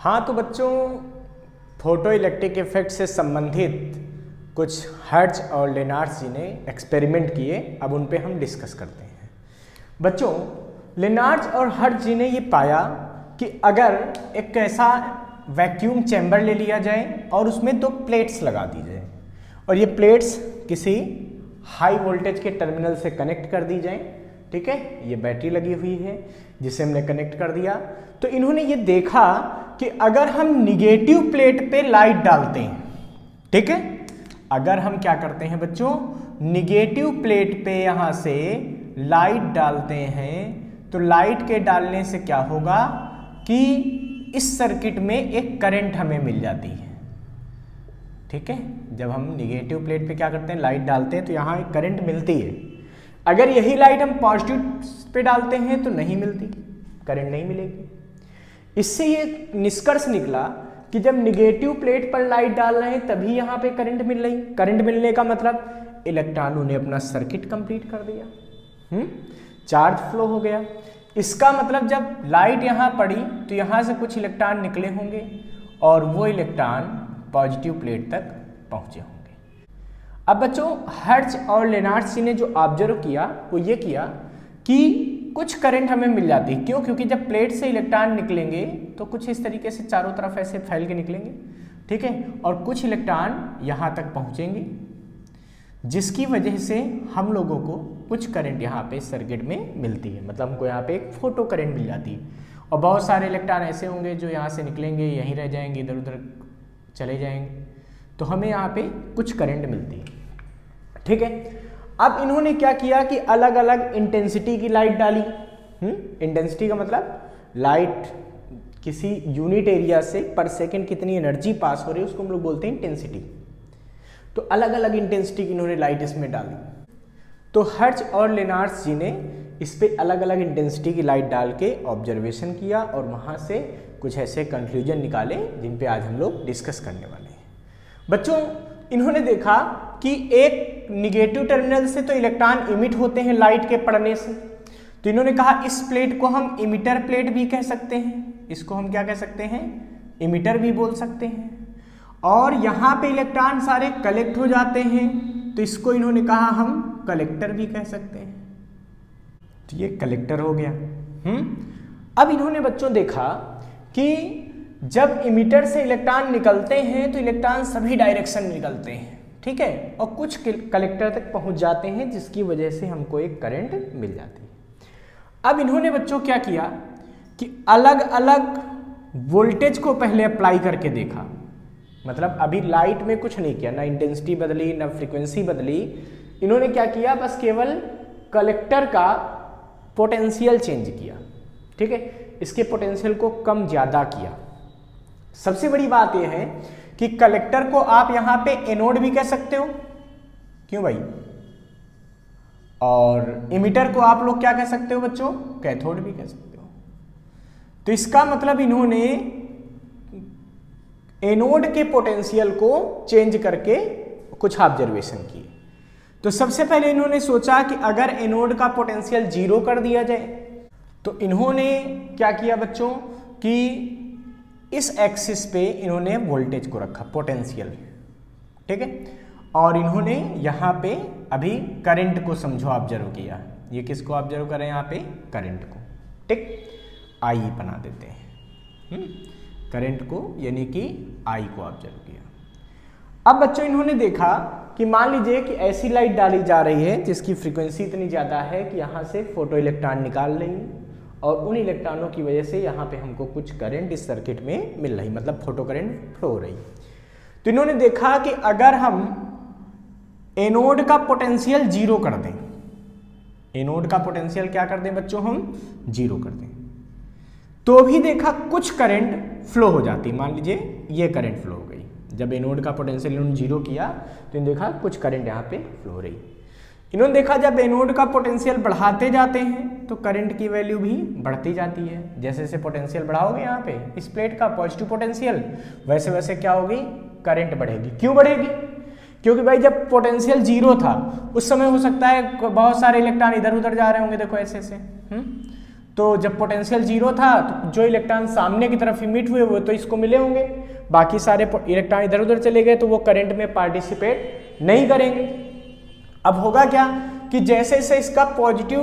हाँ तो बच्चों, फोटो इलेक्ट्रिक इफेक्ट से संबंधित कुछ हर्ट्ज और लेनार्ड्स जी ने एक्सपेरिमेंट किए, अब उन पे हम डिस्कस करते हैं। बच्चों, लेनार्ड्स और हर्ट्ज जी ने ये पाया कि अगर एक ऐसा वैक्यूम चैम्बर ले लिया जाए और उसमें दो प्लेट्स लगा दी जाए और ये प्लेट्स किसी हाई वोल्टेज के टर्मिनल से कनेक्ट कर दी जाए, ठीक है, ये बैटरी लगी हुई है जिसे हमने कनेक्ट कर दिया, तो इन्होंने ये देखा कि अगर हम निगेटिव प्लेट पे लाइट डालते हैं, ठीक है, अगर हम क्या करते हैं बच्चों, निगेटिव प्लेट पे यहां से लाइट डालते हैं तो लाइट के डालने से क्या होगा कि इस सर्किट में एक करंट हमें मिल जाती है, ठीक है। जब हम निगेटिव प्लेट पे क्या करते हैं, लाइट डालते हैं तो यहाँ एक करंट मिलती है। अगर यही लाइट हम पॉजिटिव पे डालते हैं तो नहीं मिलती, करंट नहीं मिलेगी। इससे ये निष्कर्ष निकला कि जब निगेटिव प्लेट पर लाइट डाल रहे हैं तभी यहाँ पे करंट मिल रही। करंट मिलने का मतलब इलेक्ट्रॉनों ने अपना सर्किट कंप्लीट कर दिया, चार्ज फ्लो हो गया। इसका मतलब जब लाइट यहाँ पड़ी तो यहाँ से कुछ इलेक्ट्रॉन निकले होंगे और वो इलेक्ट्रॉन पॉजिटिव प्लेट तक पहुँचे होंगे। अब बच्चों, हर्ट्ज और लेनार्ड्स जी ने जो ऑब्जर्व किया वो ये किया कि कुछ करंट हमें मिल जाती है। क्यों? क्योंकि जब प्लेट से इलेक्ट्रॉन निकलेंगे तो कुछ इस तरीके से चारों तरफ ऐसे फैल के निकलेंगे, ठीक है, और कुछ इलेक्ट्रॉन यहाँ तक पहुँचेंगे जिसकी वजह से हम लोगों को कुछ करंट यहाँ पे सर्किट में मिलती है। मतलब हमको यहाँ पे एक फोटो करंट मिल जाती है और बहुत सारे इलेक्ट्रॉन ऐसे होंगे जो यहाँ से निकलेंगे, यहीं रह जाएंगे, इधर उधर चले जाएंगे, तो हमें यहाँ पे कुछ करंट मिलती है, ठीक है। अब इन्होंने क्या किया कि अलग अलग इंटेंसिटी की लाइट डाली। इंटेंसिटी का मतलब लाइट किसी यूनिट एरिया से पर सेकंड कितनी एनर्जी पास हो रही है उसको हम लोग बोलते हैं इंटेंसिटी। तो अलग अलग इंटेंसिटी की इन्होंने लाइट इसमें डाली। तो हर्ट्ज और लेनार्ड्स जी ने इस पे अलग अलग इंटेंसिटी की लाइट डाल के ऑब्जर्वेशन किया और वहाँ से कुछ ऐसे कंक्लूजन निकाले जिन पे आज हम लोग डिस्कस करने वाले हैं। बच्चों, इन्होंने देखा कि एक निगेटिव टर्मिनल से तो इलेक्ट्रॉन इमिट होते हैं लाइट के पड़ने से, तो इन्होंने कहा इस प्लेट को हम इमिटर प्लेट भी कह सकते हैं। इसको हम क्या कह सकते हैं, इमिटर भी बोल सकते हैं। और यहाँ पे इलेक्ट्रॉन सारे कलेक्ट हो जाते हैं तो इसको इन्होंने कहा हम कलेक्टर भी कह सकते हैं। तो ये कलेक्टर हो गया। अब इन्होंने बच्चों देखा कि जब इमिटर से इलेक्ट्रॉन निकलते हैं तो इलेक्ट्रॉन सभी डायरेक्शन में निकलते हैं, ठीक है, और कुछ कलेक्टर तक पहुंच जाते हैं जिसकी वजह से हमको एक करंट मिल जाती है। अब इन्होंने बच्चों क्या किया कि अलग अलग वोल्टेज को पहले अप्लाई करके देखा। मतलब अभी लाइट में कुछ नहीं किया, ना इंटेंसिटी बदली ना फ्रीक्वेंसी बदली। इन्होंने क्या किया, बस केवल कलेक्टर का पोटेंशियल चेंज किया, ठीक है, इसके पोटेंशियल को कम ज्यादा किया। सबसे बड़ी बात यह है कि कलेक्टर को आप यहां पे एनोड भी कह सकते हो, क्यों भाई, और इमिटर को आप लोग क्या कह सकते हो बच्चों, कैथोड भी कह सकते हो। तो इसका मतलब इन्होंने एनोड के पोटेंशियल को चेंज करके कुछ ऑब्जर्वेशन किए। तो सबसे पहले इन्होंने सोचा कि अगर एनोड का पोटेंशियल 0 कर दिया जाए, तो इन्होंने क्या किया बच्चों कि इस एक्सिस पे इन्होंने वोल्टेज को रखा, पोटेंशियल, ठीक है, और इन्होंने यहाँ पे अभी करंट को समझो ऑब्जर्व किया। ये किसको ऑब्जर्व करें, यहाँ पे करंट को, ठीक, आई बना देते हैं, करंट को यानी कि आई को ऑब्जर्व किया। अब बच्चों इन्होंने देखा कि मान लीजिए कि ऐसी लाइट डाली जा रही है जिसकी फ्रीक्वेंसी इतनी ज़्यादा है कि यहाँ से फोटो इलेक्ट्रॉन निकाल रही है और उन इलेक्ट्रॉनों की वजह से यहाँ पे हमको कुछ करंट इस सर्किट में मिल रही, मतलब फोटो करंट फ्लो हो रही। तो इन्होंने देखा कि अगर हम एनोड का पोटेंशियल 0 कर दें, एनोड का पोटेंशियल क्या कर दें बच्चों, हम 0 कर दें, तो भी देखा कुछ करंट फ्लो हो जाती। मान लीजिए ये करंट फ्लो हो गई, जब एनोड का पोटेंशियल इन्होंने 0 किया तो इन्होंने देखा कुछ करंट यहाँ पे फ्लो हो रही। इन्होंने देखा जब एनोड का पोटेंशियल बढ़ाते जाते हैं तो करंट की वैल्यू भी बढ़ती जाती है। जैसे जैसे पोटेंशियल बढ़ाओगे यहाँ पे इस प्लेट का पॉजिटिव पोटेंशियल, वैसे वैसे क्या होगी, करंट बढ़ेगी। क्यों बढ़ेगी, क्योंकि भाई जब पोटेंशियल 0 था उस समय हो सकता है बहुत सारे इलेक्ट्रॉन इधर उधर जा रहे होंगे, देखो ऐसे ऐसे, तो जब पोटेंशियल जीरो था तो जो इलेक्ट्रॉन सामने की तरफ इमिट हुए वो तो इसको मिले होंगे, बाकी सारे इलेक्ट्रॉन इधर उधर चले गए तो वो करंट में पार्टिसिपेट नहीं करेंगे। अब होगा क्या कि जैसे जैसे इसका पॉजिटिव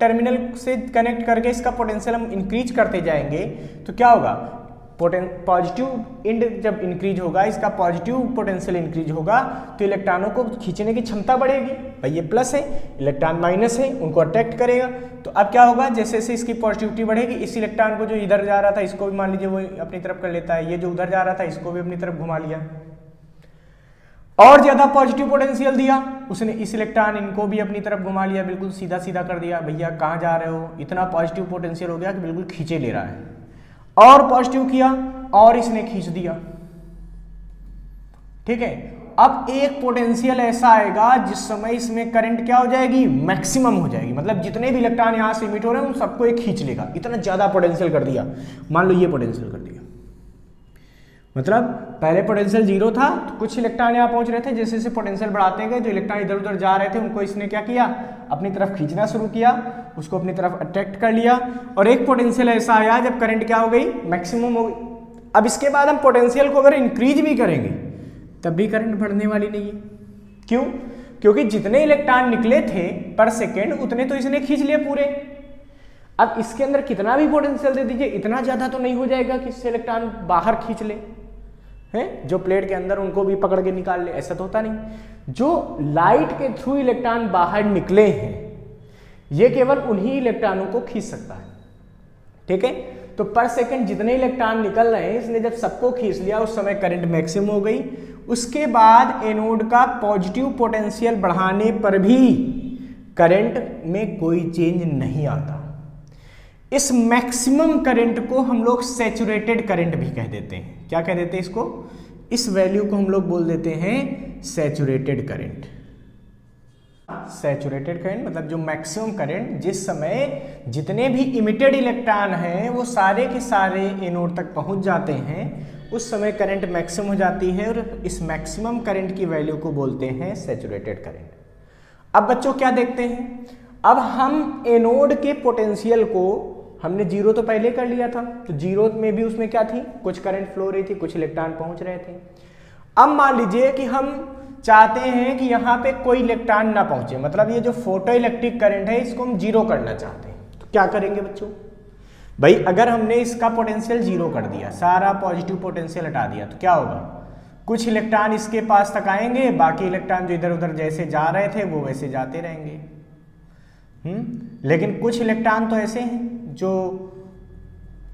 टर्मिनल से कनेक्ट करके इसका पोटेंशियल हम इंक्रीज करते जाएंगे तो क्या होगा, पॉजिटिव इंड जब इंक्रीज होगा, इसका पॉजिटिव पोटेंशियल इंक्रीज होगा तो इलेक्ट्रॉनों को खींचने की क्षमता बढ़ेगी। भाई ये प्लस है, इलेक्ट्रॉन माइनस है, उनको अट्रैक्ट करेगा। तो अब क्या होगा, जैसे जैसे इसकी पॉजिटिविटी बढ़ेगी, इस इलेक्ट्रॉन को जो इधर जा रहा था इसको भी मान लीजिए वो अपनी तरफ कर लेता है, ये जो उधर जा रहा था इसको भी अपनी तरफ घुमा लिया, और ज्यादा पॉजिटिव पोटेंशियल दिया उसने, इस इलेक्ट्रॉन इनको भी अपनी तरफ घुमा लिया, बिल्कुल सीधा सीधा कर दिया। भैया कहाँ जा रहे हो, इतना पॉजिटिव पोटेंशियल हो गया कि बिल्कुल खींचे ले रहा है, और पॉजिटिव किया और इसने खींच दिया। ठीक है, अब एक पोटेंशियल ऐसा आएगा जिस समय इसमें करंट क्या हो जाएगी, मैक्सिमम हो जाएगी, मतलब जितने भी इलेक्ट्रॉन यहां से इमिट हो रहे हैं उन सबको एक खींच लेगा। इतना ज्यादा पोटेंशियल कर दिया, मान लो ये पोटेंशियल कर दिया, मतलब पहले पोटेंशियल जीरो था तो कुछ इलेक्ट्रॉन यहाँ पहुंच रहे थे, जैसे जैसे पोटेंशियल बढ़ाते गए जो इलेक्ट्रॉन इधर उधर जा रहे थे उनको इसने क्या किया, अपनी तरफ खींचना शुरू किया, उसको अपनी तरफ अट्रैक्ट कर लिया। और एक पोटेंशियल ऐसा आया जब करंट क्या हो गई, मैक्सिमम हो गई। अब इसके बाद हम पोटेंशियल को अगर इंक्रीज भी करेंगे तब भी करंट बढ़ने वाली नहीं है। क्यों, क्योंकि जितने इलेक्ट्रॉन निकले थे पर सेकेंड उतने तो इसने खींच लिए पूरे। अब इसके अंदर कितना भी पोटेंशियल दे दीजिए, इतना ज्यादा तो नहीं हो जाएगा कि इससे इलेक्ट्रॉन बाहर खींच ले, है जो प्लेट के अंदर उनको भी पकड़ के निकाल ले, ऐसा तो होता नहीं। जो लाइट के थ्रू इलेक्ट्रॉन बाहर निकले हैं ये केवल उन्हीं इलेक्ट्रॉनों को खींच सकता है। ठीक है, तो पर सेकंड जितने इलेक्ट्रॉन निकल रहे हैं इसने जब सबको खींच लिया उस समय करंट मैक्सिमम हो गई। उसके बाद एनोड का पॉजिटिव पोटेंशियल बढ़ाने पर भी करंट में कोई चेंज नहीं आता। इस मैक्सिमम करंट को हम लोग सैचुरेटेड करंट भी कह देते हैं। क्या कह देते हैं इसको, इस वैल्यू को हम लोग बोल देते हैं सैचुरेटेड करंट। सैचुरेटेड करंट मतलब जो मैक्सिमम करंट, जिस समय जितने भी इमिटेड इलेक्ट्रॉन हैं वो सारे के सारे एनोड तक पहुंच जाते हैं, उस समय करंट मैक्सिमम हो जाती है और इस मैक्सिमम करंट की वैल्यू को बोलते हैं सैचुरेटेड करंट। अब बच्चों क्या देखते हैं, अब हम एनोड के पोटेंशियल को हमने जीरो तो पहले कर लिया था, तो जीरो में भी उसमें क्या थी, कुछ करंट फ्लो रही थी, कुछ इलेक्ट्रॉन पहुंच रहे थे। अब मान लीजिए कि हम चाहते हैं कि यहाँ पे कोई इलेक्ट्रॉन ना पहुंचे, मतलब ये जो फोटो इलेक्ट्रिक करंट है इसको हम जीरो करना चाहते हैं, तो क्या करेंगे बच्चों, भाई अगर हमने इसका पोटेंशियल जीरो कर दिया, सारा पॉजिटिव पोटेंशियल हटा दिया, तो क्या होगा, कुछ इलेक्ट्रॉन इसके पास तक आएंगे, बाकी इलेक्ट्रॉन जो इधर उधर जैसे जा रहे थे वो वैसे जाते रहेंगे। लेकिन कुछ इलेक्ट्रॉन तो ऐसे हैं जो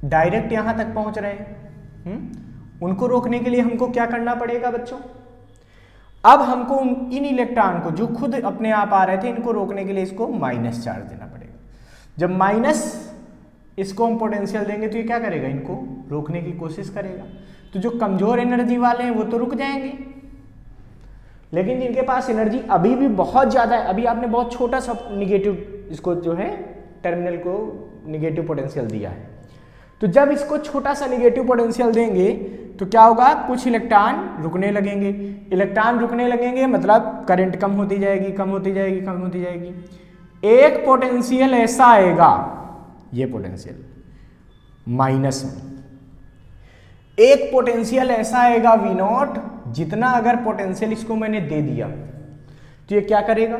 डायरेक्ट यहां तक पहुंच रहे हैं, उनको रोकने के लिए हमको क्या करना पड़ेगा बच्चों, अब हमको इन इलेक्ट्रॉन को जो खुद अपने आप आ रहे थे इनको रोकने के लिए इसको माइनस चार्ज देना पड़ेगा। जब माइनस इसको हम पोटेंशियल देंगे तो ये क्या करेगा, इनको रोकने की कोशिश करेगा। तो जो कमजोर एनर्जी वाले हैं वो तो रुक जाएंगे, लेकिन जिनके पास एनर्जी अभी भी बहुत ज्यादा है, अभी आपने बहुत छोटा सा निगेटिव इसको जो है टर्मिनल को निगेटिव पोटेंशियल दिया है, तो जब इसको छोटा सा निगेटिव पोटेंशियल देंगे तो क्या होगा, कुछ इलेक्ट्रॉन रुकने लगेंगे। इलेक्ट्रॉन रुकने लगेंगे मतलब करंट कम होती जाएगी, कम होती जाएगी, कम होती जाएगी। एक पोटेंशियल ऐसा आएगा, ये पोटेंशियल माइनस में, एक पोटेंशियल ऐसा आएगा V नॉट, जितना अगर पोटेंशियल इसको मैंने दे दिया तो ये क्या करेगा,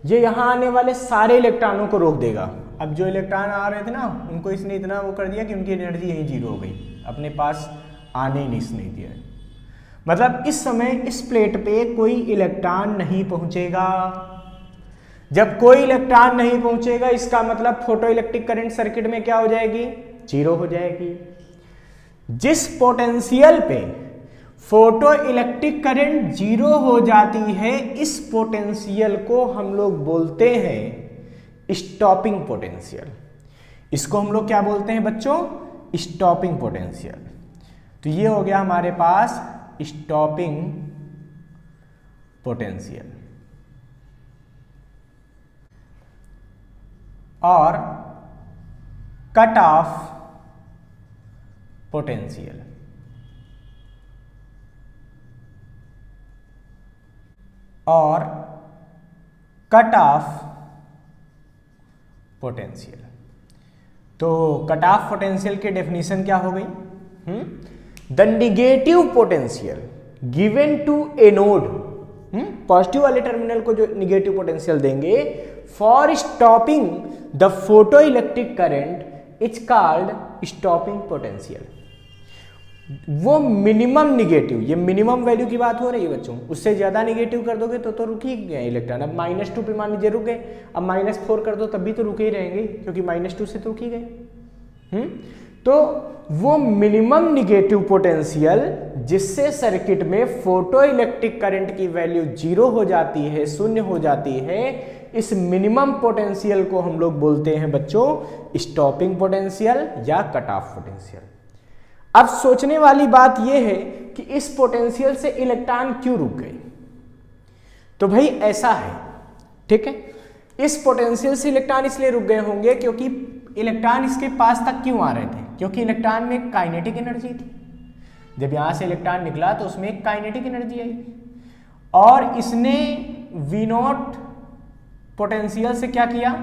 ये यहां आने वाले सारे इलेक्ट्रॉनों को रोक देगा। अब जो इलेक्ट्रॉन आ रहे थे ना उनको इसने इतना वो कर दिया कि उनकी एनर्जी यही जीरो हो गई, अपने पास आने ही नहीं दिया। मतलब इस समय इस प्लेट पे कोई इलेक्ट्रॉन नहीं पहुंचेगा। जब कोई इलेक्ट्रॉन नहीं पहुंचेगा इसका मतलब फोटो इलेक्ट्रिक करंट सर्किट में क्या हो जाएगी, जीरो हो जाएगी। जिस पोटेंशियल पे फोटो इलेक्ट्रिक करंट जीरो हो जाती है, इस पोटेंशियल को हम लोग बोलते हैं स्टॉपिंग पोटेंशियल। इसको हम लोग क्या बोलते हैं बच्चों, स्टॉपिंग पोटेंशियल। तो ये हो गया हमारे पास स्टॉपिंग पोटेंशियल। और कट ऑफ पोटेंशियल। और कट ऑफ पोटेंशियल। तो कट ऑफ पोटेंशियल की डेफिनेशन क्या हो गई? The negative potential given to a node, positive वाले टर्मिनल को जो निगेटिव पोटेंशियल देंगे for stopping the photo electric current is called stopping potential. वो मिनिमम निगेटिव, ये मिनिमम वैल्यू की बात हो रही है बच्चों, उससे ज्यादा निगेटिव कर दोगे तो रुक ही गए इलेक्ट्रॉन। अब -2 पे मान लीजिए रुक गए, अब -4 कर दो तब भी तो रुके ही रहेंगे क्योंकि -2 से तो रुक ही गए। तो वो मिनिमम निगेटिव पोटेंशियल जिससे सर्किट में फोटो इलेक्ट्रिक करंट की वैल्यू 0 हो जाती है, शून्य हो जाती है, इस मिनिमम पोटेंशियल को हम लोग बोलते हैं बच्चों स्टॉपिंग पोटेंशियल या कट ऑफ पोटेंशियल। अब सोचने वाली बात यह है कि इस पोटेंशियल से इलेक्ट्रॉन क्यों रुक गए? तो भाई ऐसा है, ठीक है, इस पोटेंशियल से इलेक्ट्रॉन इसलिए रुक गए होंगे क्योंकि इलेक्ट्रॉन इसके पास तक क्यों आ रहे थे? क्योंकि इलेक्ट्रॉन में काइनेटिक एनर्जी थी। जब यहां से इलेक्ट्रॉन निकला तो उसमें एक काइनेटिक एनर्जी आई और इसने V0 पोटेंशियल से क्या किया?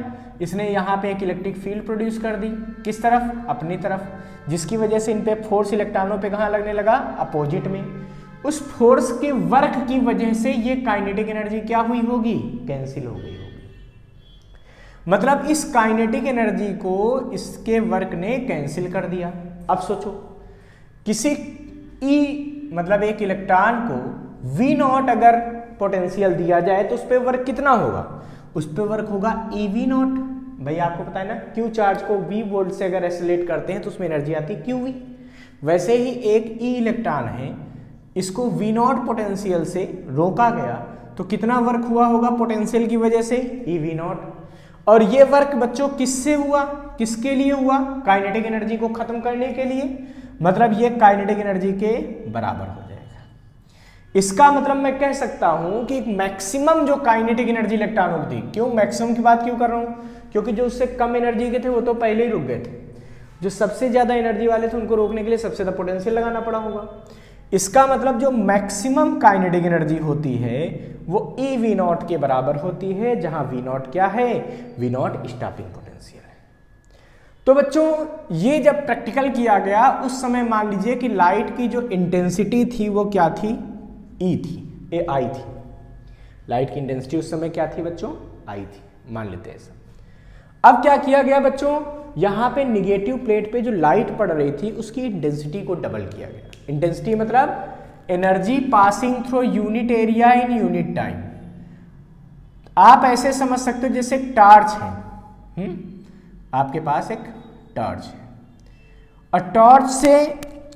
इसने यहां पे एक इलेक्ट्रिक फील्ड प्रोड्यूस कर दी। किस तरफ? अपनी तरफ, जिसकी वजह से इन पे फोर्स इलेक्ट्रॉनों पे कहां लगने लगा? अपोजिट में। उस फोर्स के वर्क की वजह से ये काइनेटिक एनर्जी क्या हुई होगी? कैंसिल हो गई होगी। मतलब इस काइनेटिक एनर्जी को इसके वर्क ने कैंसिल कर दिया। अब सोचो किसी E मतलब एक इलेक्ट्रॉन को V0 अगर पोटेंशियल दिया जाए तो उस पर वर्क कितना होगा? उस पर वर्क होगा EV0। भाई आपको पता है ना, Q चार्ज को V वोल्ट से अगर एक्सेलरेट करते हैं तो उसमें एनर्जी आती है QV। वैसे ही एक E इलेक्ट्रॉन है, इसको V0 पोटेंशियल से रोका गया तो कितना वर्क हुआ होगा पोटेंशियल की वजह से? EV0। और ये वर्क बच्चों किससे हुआ? किसके लिए हुआ? काइनेटिक एनर्जी को खत्म करने के लिए। मतलब ये काइनेटिक एनर्जी के बराबर हो जाएगा। इसका मतलब मैं कह सकता हूं कि मैक्सिमम जो काइनेटिक एनर्जी इलेक्ट्रॉनों की थी, क्यों मैक्सिमम की बात क्यों कर रहा हूं? क्योंकि जो उससे कम एनर्जी के थे वो तो पहले ही रुक गए थे। जो सबसे ज्यादा एनर्जी वाले थे उनको रोकने के लिए सबसे ज्यादा पोटेंशियल लगाना पड़ा होगा। इसका मतलब जो मैक्सिमम काइनेटिक एनर्जी होती है वो EV0 के बराबर होती है, जहां V0 क्या है? V0 स्टॉपिंग पोटेंशियल है। तो बच्चों ये जब प्रैक्टिकल किया गया उस समय मान लीजिए कि लाइट की जो इंटेंसिटी थी वो क्या थी? E थी, I थी। लाइट की इंटेंसिटी उस समय क्या थी बच्चों? I थी, मान लेते हैं ऐसा। अब क्या किया गया बच्चों? यहां पे निगेटिव प्लेट पे जो लाइट पड़ रही थी उसकी इंटेंसिटी को डबल किया गया। इंटेंसिटी मतलब energy passing through unit area in unit time. आप ऐसे समझ सकते हो जैसे एक टॉर्च है, आपके पास एक टॉर्च है और टॉर्च से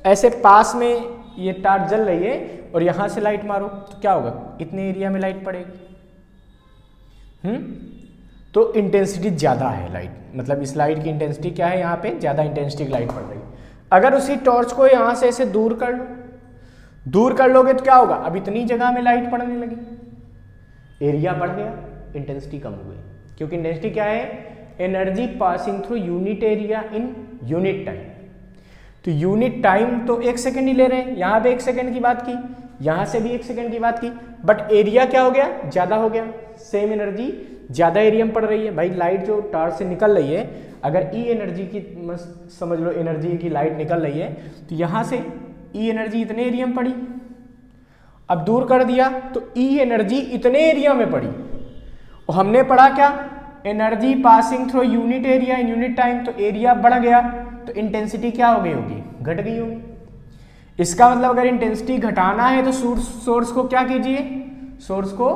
ऐसे पास में ये टॉर्च जल रही है और यहां से लाइट मारो तो क्या होगा? इतने एरिया में लाइट पड़ेगी। तो इंटेंसिटी ज्यादा है लाइट, मतलब इस लाइट की इंटेंसिटी क्या है? यहाँ पे ज्यादा इंटेंसिटी की लाइट पड़ रही है। अगर उसी टॉर्च को यहां से ऐसे दूर कर लो, दूर कर लोगे तो क्या होगा? अब इतनी जगह में लाइट पड़ने लगी, एरिया बढ़ गया, इंटेंसिटी कम हो गई। क्योंकि इंटेंसिटी क्या है? Energy passing through unit area in unit time. तो यूनिट टाइम तो 1 सेकेंड ही ले रहे हैं, यहां पे 1 सेकेंड की बात की, यहां से भी 1 सेकेंड की बात की, बट एरिया क्या हो गया? ज्यादा हो गया। सेम एनर्जी ज्यादा एरिया में पड़ रही है। भाई लाइट जो टॉर्च से निकल रही है, अगर E एनर्जी की समझ लो एनर्जी की लाइट निकल रही है तो यहां से E एनर्जी इतने एरिया में पड़ी, अब दूर कर दिया तो E एनर्जी इतने एरिया में पड़ी और हमने पढ़ा क्या? Energy passing through unit area in unit time. तो एरिया बढ़ गया तो इंटेंसिटी क्या हो गई होगी? घट गई होगी। इसका मतलब अगर इंटेंसिटी घटाना है तो सोर्स को क्या कीजिए? सोर्स को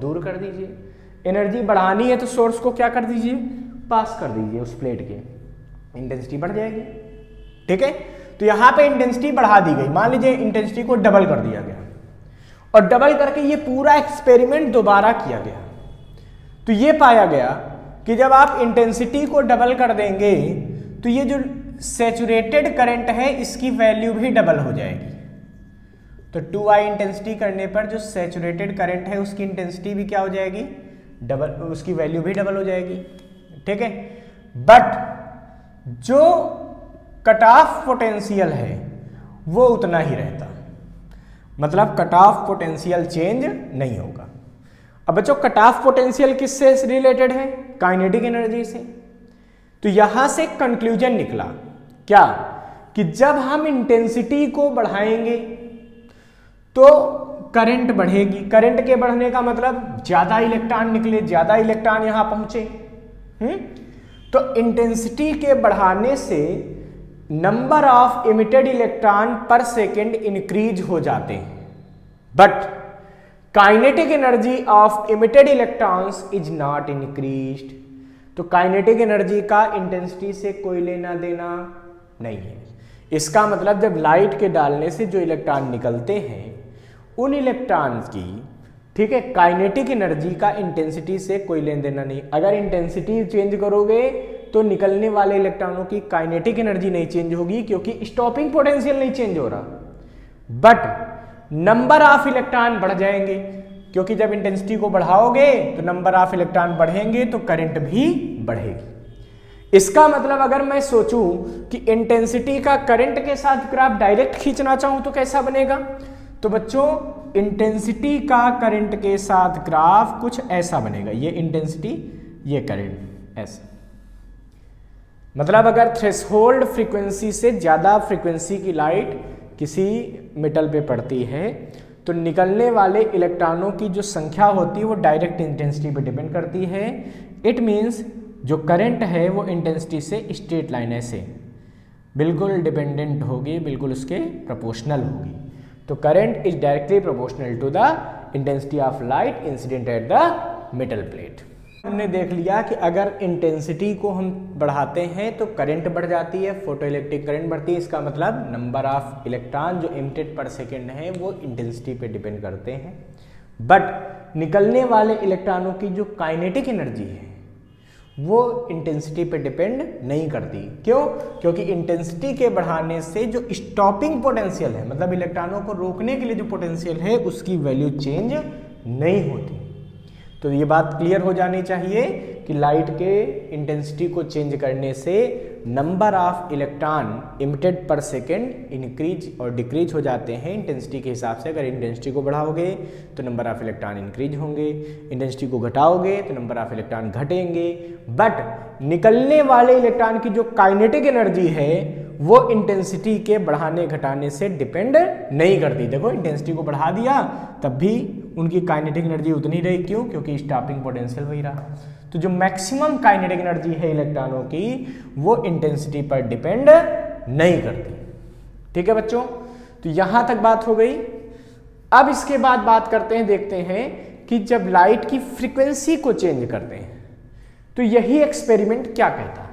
दूर कर दीजिए। एनर्जी बढ़ानी है तो सोर्स को क्या कर दीजिए? पास कर दीजिए उस प्लेट के, इंटेंसिटी बढ़ जाएगी। ठीक है, तो यहां पे इंटेंसिटी बढ़ा दी गई। मान लीजिए इंटेंसिटी को डबल कर दिया गया और डबल करके ये पूरा एक्सपेरिमेंट दोबारा किया गया तो ये पाया गया कि जब आप इंटेंसिटी को डबल कर देंगे तो ये जो सैचुरेटेड करंट है इसकी वैल्यू भी डबल हो जाएगी। तो 2I इंटेंसिटी करने पर जो सैचुरेटेड करंट है उसकी इंटेंसिटी भी क्या हो जाएगी? डबल, उसकी वैल्यू भी डबल हो जाएगी। ठीक है, बट जो कट ऑफ पोटेंशियल है वो उतना ही रहता, मतलब कट ऑफ पोटेंशियल चेंज नहीं होगा। अब बच्चों कट ऑफ पोटेंशियल किससे रिलेटेड है? काइनेटिक एनर्जी से। तो यहां से कंक्लूजन निकला क्या कि जब हम इंटेंसिटी को बढ़ाएंगे तो करंट बढ़ेगी। करंट के बढ़ने का मतलब ज्यादा इलेक्ट्रॉन निकले, ज्यादा इलेक्ट्रॉन यहां पहुंचे। तो इंटेंसिटी के बढ़ाने से नंबर ऑफ इमिटेड इलेक्ट्रॉन पर सेकेंड इंक्रीज हो जाते हैं, but kinetic energy of emitted electrons is not increased. तो काइनेटिक एनर्जी का इंटेंसिटी से कोई लेना देना नहीं है। इसका मतलब जब लाइट के डालने से जो इलेक्ट्रॉन निकलते हैं उन इलेक्ट्रॉन्स की, ठीक है, काइनेटिक एनर्जी का इंटेंसिटी से कोई लेन देना नहीं। अगर इंटेंसिटी चेंज करोगे तो निकलने वाले इलेक्ट्रॉनों की काइनेटिक एनर्जी नहीं चेंज होगी क्योंकि स्टॉपिंग पोटेंशियल नहीं चेंज हो रहा, बट नंबर ऑफ इलेक्ट्रॉन बढ़ जाएंगे क्योंकि जब इंटेंसिटी को बढ़ाओगे तो नंबर ऑफ इलेक्ट्रॉन बढ़ेंगे तो करंट भी बढ़ेगी। इसका मतलब अगर मैं सोचूं कि इंटेंसिटी का करंट के साथ ग्राफ डायरेक्ट खींचना चाहूं तो कैसा बनेगा? तो बच्चों इंटेंसिटी का करंट के साथ ग्राफ कुछ ऐसा बनेगा, ये इंटेंसिटी ये करंट ऐसा। मतलब अगर थ्रेशोल्ड फ्रीक्वेंसी से ज़्यादा फ्रीक्वेंसी की लाइट किसी मेटल पे पड़ती है तो निकलने वाले इलेक्ट्रॉनों की जो संख्या होती है वो डायरेक्ट इंटेंसिटी पे डिपेंड करती है। इट मीन्स जो करंट है वो इंटेंसिटी से स्ट्रेट लाइन ऐसे बिल्कुल डिपेंडेंट होगी, बिल्कुल उसके प्रोपोर्शनल होगी। तो current is directly proportional to the intensity of light incident at the metal plate. हमने देख लिया कि अगर इंटेंसिटी को हम बढ़ाते हैं तो करंट बढ़ जाती है, फोटोइलेक्ट्रिक करंट बढ़ती है। इसका मतलब नंबर ऑफ इलेक्ट्रॉन जो इमिटेड पर सेकेंड है वो इंटेंसिटी पे डिपेंड करते हैं, बट निकलने वाले इलेक्ट्रॉनों की जो काइनेटिक एनर्जी है वो इंटेंसिटी पे डिपेंड नहीं करती। क्यों? क्योंकि इंटेंसिटी के बढ़ाने से जो स्टॉपिंग पोटेंशियल है, मतलब इलेक्ट्रॉनों को रोकने के लिए जो पोटेंशियल है उसकी वैल्यू चेंज नहीं होती। तो ये बात क्लियर हो जानी चाहिए कि लाइट के इंटेंसिटी को चेंज करने से नंबर ऑफ इलेक्ट्रॉन इमिटेड पर सेकेंड इंक्रीज और डिक्रीज हो जाते हैं इंटेंसिटी के हिसाब से। अगर इंटेंसिटी को बढ़ाओगे तो नंबर ऑफ इलेक्ट्रॉन इंक्रीज होंगे, इंटेंसिटी को घटाओगे तो नंबर ऑफ इलेक्ट्रॉन घटेंगे, बट निकलने वाले इलेक्ट्रॉन की जो काइनेटिक एनर्जी है वो इंटेंसिटी के बढ़ाने घटाने से डिपेंड नहीं करती। देखो इंटेंसिटी को बढ़ा दिया तब भी उनकी काइनेटिक एनर्जी उतनी रही, क्यों? क्योंकि स्टॉपिंग पोटेंशियल वही रहा। तो जो मैक्सिमम काइनेटिक एनर्जी है इलेक्ट्रॉनों की वो इंटेंसिटी पर डिपेंड नहीं करती। ठीक है बच्चों, तो यहां तक बात हो गई। अब इसके बाद बात करते हैं, देखते हैं कि जब लाइट की फ्रीक्वेंसी को चेंज करते हैं तो यही एक्सपेरिमेंट क्या कहता है।